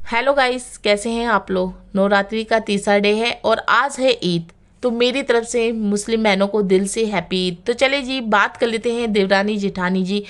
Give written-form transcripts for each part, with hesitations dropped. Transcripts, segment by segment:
Hello guys, कैसे हैं आप लोग। नवरात्रि का तीसरा डे है और आज है ईद। तो मेरी तरफ से मुस्लिम बहनों को दिल से हैप्पी ईद। तो चले जी, बात कर लेते हैं देवरानी जेठानी जी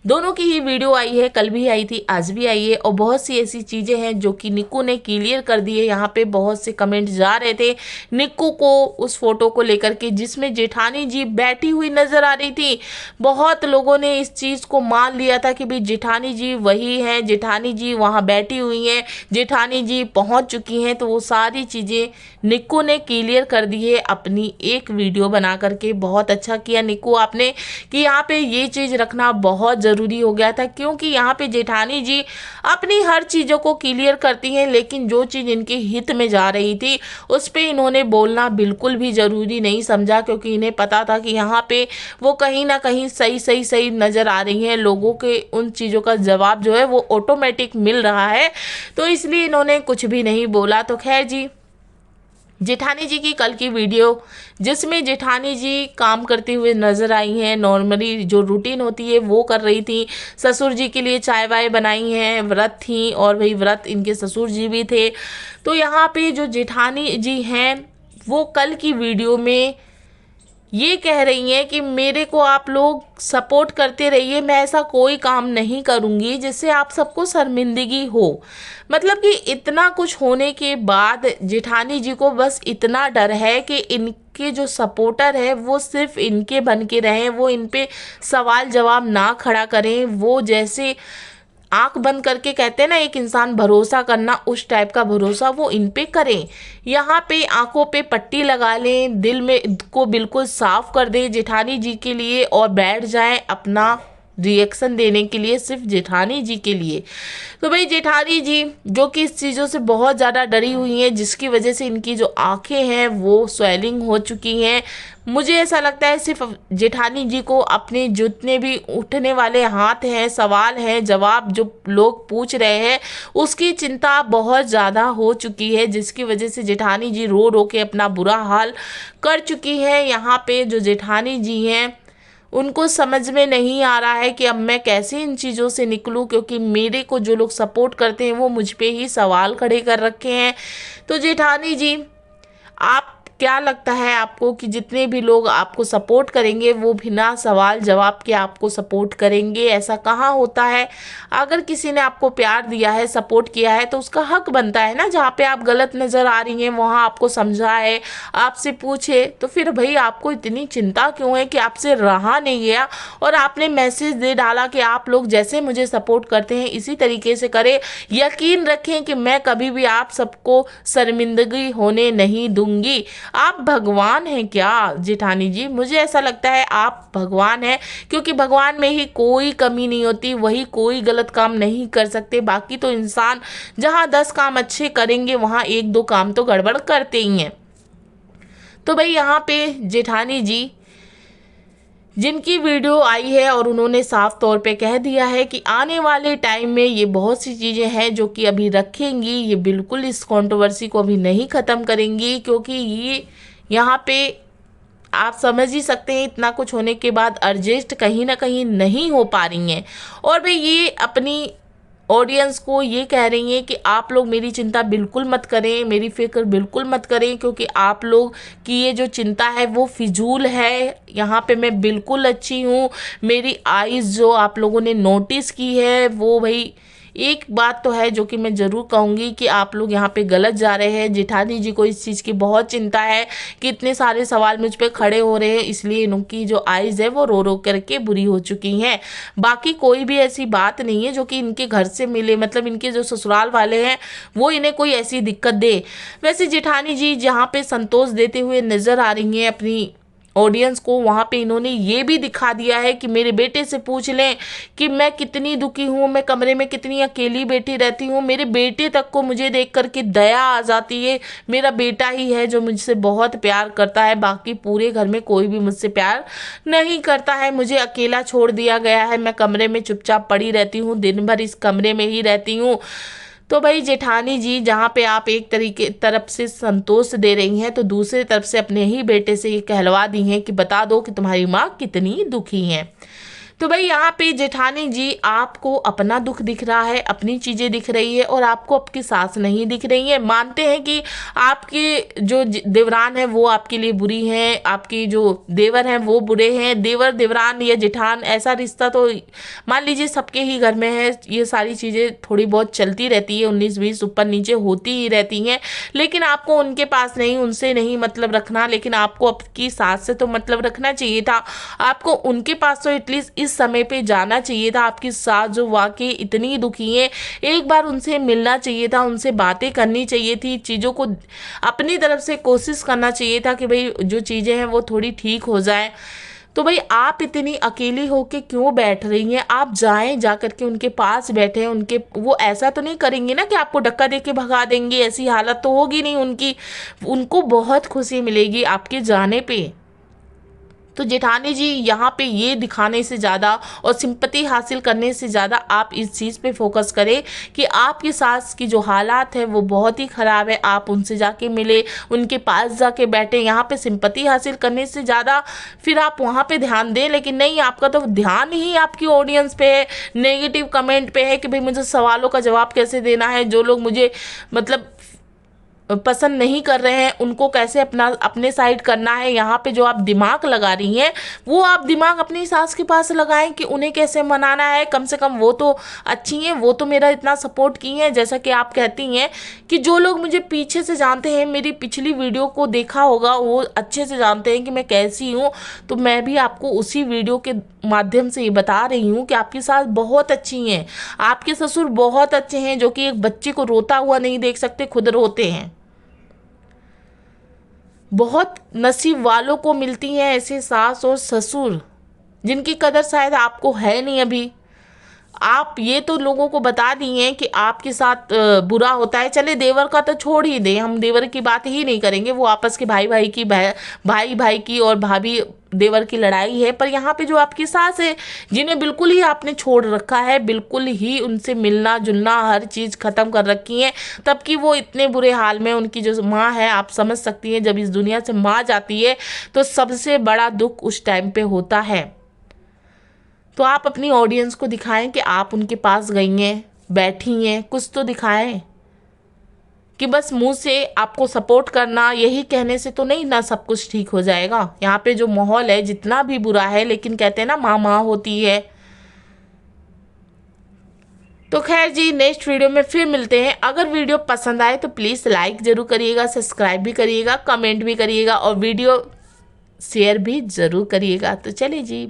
दोनों की ही वीडियो आई है, कल भी आई थी, आज भी आई है। और बहुत सी ऐसी चीज़ें हैं जो कि निक्कू ने क्लियर कर दी है। यहाँ पे बहुत से कमेंट जा रहे थे निक्कू को उस फोटो को लेकर के जिसमें जेठानी जी बैठी हुई नजर आ रही थी। बहुत लोगों ने इस चीज़ को मान लिया था कि भाई जेठानी जी वही हैं, जेठानी जी वहाँ बैठी हुई हैं, जेठानी जी पहुँच चुकी हैं। तो वो सारी चीज़ें निक्कू ने क्लियर कर दी है अपनी एक वीडियो बना करके। बहुत अच्छा किया निक्कू आपने कि यहाँ पे ये चीज़ रखना बहुत ज़रूरी हो गया था, क्योंकि यहाँ पे जेठानी जी अपनी हर चीज़ों को क्लियर करती हैं, लेकिन जो चीज़ इनके हित में जा रही थी उस पर इन्होंने बोलना बिल्कुल भी ज़रूरी नहीं समझा, क्योंकि इन्हें पता था कि यहाँ पे वो कहीं ना कहीं सही नज़र आ रही हैं। लोगों के उन चीज़ों का जवाब जो है वो ऑटोमेटिक मिल रहा है, तो इसलिए इन्होंने कुछ भी नहीं बोला। तो खैर जी, जेठानी जी की कल की वीडियो जिसमें जेठानी जी काम करते हुए नजर आई हैं, नॉर्मली जो रूटीन होती है वो कर रही थी। ससुर जी के लिए चाय वाय बनाई हैं, व्रत थी और वही व्रत इनके ससुर जी भी थे। तो यहाँ पे जो जेठानी जी हैं वो कल की वीडियो में ये कह रही हैं कि मेरे को आप लोग सपोर्ट करते रहिए, मैं ऐसा कोई काम नहीं करूँगी जिससे आप सबको शर्मिंदगी हो। मतलब कि इतना कुछ होने के बाद जेठानी जी को बस इतना डर है कि इनके जो सपोर्टर है वो सिर्फ इनके बन के रहें, वो इन पे सवाल जवाब ना खड़ा करें। वो जैसे आंख बंद करके कहते हैं ना एक इंसान भरोसा करना, उस टाइप का भरोसा वो इन पे करें। यहाँ पे आंखों पे पट्टी लगा लें, दिल में को बिल्कुल साफ कर दें जेठानी जी के लिए और बैठ जाएं अपना रिएक्शन देने के लिए सिर्फ जेठानी जी के लिए। तो भाई जेठानी जी जो कि इस चीज़ों से बहुत ज़्यादा डरी हुई हैं, जिसकी वजह से इनकी जो आंखें हैं वो स्वेलिंग हो चुकी हैं। मुझे ऐसा लगता है सिर्फ जेठानी जी को अपने जितने भी उठने वाले हाथ हैं, सवाल हैं, जवाब जो लोग पूछ रहे हैं उसकी चिंता बहुत ज़्यादा हो चुकी है, जिसकी वजह से जेठानी जी रो रो के अपना बुरा हाल कर चुकी है। यहाँ पे जो जेठानी जी हैं उनको समझ में नहीं आ रहा है कि अब मैं कैसे इन चीज़ों से निकलूं, क्योंकि मेरे को जो लोग सपोर्ट करते हैं वो मुझ पे ही सवाल खड़े कर रखे हैं। तो जेठानी जी, आप क्या लगता है आपको कि जितने भी लोग आपको सपोर्ट करेंगे वो बिना सवाल जवाब के आपको सपोर्ट करेंगे? ऐसा कहाँ होता है। अगर किसी ने आपको प्यार दिया है, सपोर्ट किया है, तो उसका हक बनता है ना, जहाँ पे आप गलत नज़र आ रही हैं वहाँ आपको समझाए, आपसे पूछे। तो फिर भाई आपको इतनी चिंता क्यों है कि आपसे रहा नहीं गया और आपने मैसेज दे डाला कि आप लोग जैसे मुझे सपोर्ट करते हैं इसी तरीके से करें। यकीन रखें कि मैं कभी भी आप सबको शर्मिंदगी होने नहीं दूंगी। आप भगवान हैं क्या जेठानी जी? मुझे ऐसा लगता है आप भगवान हैं, क्योंकि भगवान में ही कोई कमी नहीं होती, वही कोई गलत काम नहीं कर सकते। बाकी तो इंसान जहाँ 10 काम अच्छे करेंगे वहाँ 1-2 काम तो गड़बड़ करते ही हैं। तो भाई यहाँ पे जेठानी जी जिनकी वीडियो आई है और उन्होंने साफ तौर पे कह दिया है कि आने वाले टाइम में ये बहुत सी चीज़ें हैं जो कि अभी रखेंगी, ये बिल्कुल इस कंट्रोवर्सी को अभी नहीं ख़त्म करेंगी, क्योंकि ये यहाँ पे आप समझ ही सकते हैं इतना कुछ होने के बाद एडजस्ट कहीं ना कहीं नहीं हो पा रही हैं। और भाई ये अपनी ऑडियंस को ये कह रही हैं कि आप लोग मेरी चिंता बिल्कुल मत करें, मेरी फिक्र बिल्कुल मत करें, क्योंकि आप लोग की ये जो चिंता है वो फिजूल है। यहाँ पे मैं बिल्कुल अच्छी हूँ। मेरी आइज़ जो आप लोगों ने नोटिस की है वो भाई एक बात तो है जो कि मैं ज़रूर कहूँगी कि आप लोग यहाँ पे गलत जा रहे हैं। जेठानी जी को इस चीज़ की बहुत चिंता है कि इतने सारे सवाल मुझ पे खड़े हो रहे हैं, इसलिए इनकी जो आइज़ है वो रो रो करके बुरी हो चुकी हैं। बाकी कोई भी ऐसी बात नहीं है जो कि इनके घर से मिले, मतलब इनके जो ससुराल वाले हैं वो इन्हें कोई ऐसी दिक्कत दे। वैसे जेठानी जी जहाँ पे संतोष देते हुए नज़र आ रही हैं अपनी ऑडियंस को, वहाँ पे इन्होंने ये भी दिखा दिया है कि मेरे बेटे से पूछ लें कि मैं कितनी दुखी हूँ, मैं कमरे में कितनी अकेली बैठी रहती हूँ। मेरे बेटे तक को मुझे देख करके दया आ जाती है। मेरा बेटा ही है जो मुझसे बहुत प्यार करता है, बाकी पूरे घर में कोई भी मुझसे प्यार नहीं करता है। मुझे अकेला छोड़ दिया गया है, मैं कमरे में चुपचाप पड़ी रहती हूँ, दिन भर इस कमरे में ही रहती हूँ। तो भाई जेठानी जी जहाँ पे आप एक तरीके तरफ से संतोष दे रही हैं, तो दूसरी तरफ से अपने ही बेटे से ये कहलवा दी हैं कि बता दो कि तुम्हारी माँ कितनी दुखी हैं। तो भाई यहाँ पे जेठानी जी आपको अपना दुख दिख रहा है, अपनी चीज़ें दिख रही है और आपको आपकी सास नहीं दिख रही है। मानते हैं कि आपके जो देवरान है वो आपके लिए बुरी हैं, आपकी जो देवर हैं वो बुरे हैं। देवर देवरान या जेठान ऐसा रिश्ता तो मान लीजिए सबके ही घर में है। ये सारी चीज़ें थोड़ी बहुत चलती रहती है, 19-20 ऊपर नीचे होती ही रहती हैं। लेकिन आपको उनके पास नहीं, उनसे नहीं मतलब रखना, लेकिन आपको आपकी सास से तो मतलब रखना चाहिए था। आपको उनके पास तो एटलीस्ट इस समय पे जाना चाहिए था। आपकी सास जो वाकई इतनी दुखी है, एक बार उनसे मिलना चाहिए था, उनसे बातें करनी चाहिए थी, चीज़ों को अपनी तरफ से कोशिश करना चाहिए था कि भाई जो चीज़ें हैं वो थोड़ी ठीक हो जाए। तो भाई आप इतनी अकेली होके क्यों बैठ रही हैं? आप जाएं, जा करके उनके पास बैठे, उनके वो ऐसा तो नहीं करेंगे ना कि आपको धक्का दे के भगा देंगे, ऐसी हालत तो होगी नहीं उनकी। उनको बहुत खुशी मिलेगी आपके जाने पे। तो जेठानी जी यहाँ पे ये दिखाने से ज़्यादा और सिंपैथी हासिल करने से ज़्यादा आप इस चीज़ पे फोकस करें कि आपकी सास की जो हालात है वो बहुत ही ख़राब है। आप उनसे जाके मिले, उनके पास जाके बैठे। यहाँ पे सिंपैथी हासिल करने से ज़्यादा फिर आप वहाँ पे ध्यान दें, लेकिन नहीं, आपका तो ध्यान ही आपकी ऑडियंस पे है, नेगेटिव कमेंट पे है कि भाई मुझे सवालों का जवाब कैसे देना है, जो लोग मुझे मतलब पसंद नहीं कर रहे हैं उनको कैसे अपने साइड करना है। यहाँ पे जो आप दिमाग लगा रही हैं वो आप दिमाग अपनी सास के पास लगाएं कि उन्हें कैसे मनाना है। कम से कम वो तो अच्छी हैं, वो तो मेरा इतना सपोर्ट की हैं। जैसा कि आप कहती हैं कि जो लोग मुझे पीछे से जानते हैं, मेरी पिछली वीडियो को देखा होगा, वो अच्छे से जानते हैं कि मैं कैसी हूँ। तो मैं भी आपको उसी वीडियो के माध्यम से ये बता रही हूँ कि आपकी सास बहुत अच्छी हैं, आपके ससुर बहुत अच्छे हैं, जो कि एक बच्चे को रोता हुआ नहीं देख सकते, खुद रोते हैं। बहुत नसीब वालों को मिलती हैं ऐसे सास और ससुर जिनकी कदर शायद आपको है नहीं अभी। आप ये तो लोगों को बता दिए कि आपके साथ बुरा होता है। चले देवर का तो छोड़ ही दें, हम देवर की बात ही नहीं करेंगे, वो आपस के भाई भाई की भाई भाई की और भाभी देवर की लड़ाई है। पर यहाँ पे जो आपकी सास है, जिन्हें बिल्कुल ही आपने छोड़ रखा है, बिल्कुल ही उनसे मिलना जुलना हर चीज़ ख़त्म कर रखी है, तब कि वो इतने बुरे हाल में। उनकी जो माँ है, आप समझ सकती हैं, जब इस दुनिया से माँ जाती है तो सबसे बड़ा दुख उस टाइम पे होता है। तो आप अपनी ऑडियंस को दिखाएं कि आप उनके पास गई हैं, बैठी हैं, कुछ तो दिखाएं कि बस मुंह से आपको सपोर्ट करना, यही कहने से तो नहीं ना सब कुछ ठीक हो जाएगा। यहाँ पे जो माहौल है जितना भी बुरा है, लेकिन कहते हैं ना माँ माँ होती है। तो खैर जी, नेक्स्ट वीडियो में फिर मिलते हैं। अगर वीडियो पसंद आए तो प्लीज़ लाइक ज़रूर करिएगा, सब्सक्राइब भी करिएगा, कमेंट भी करिएगा और वीडियो शेयर भी ज़रूर करिएगा। तो चलिए जी।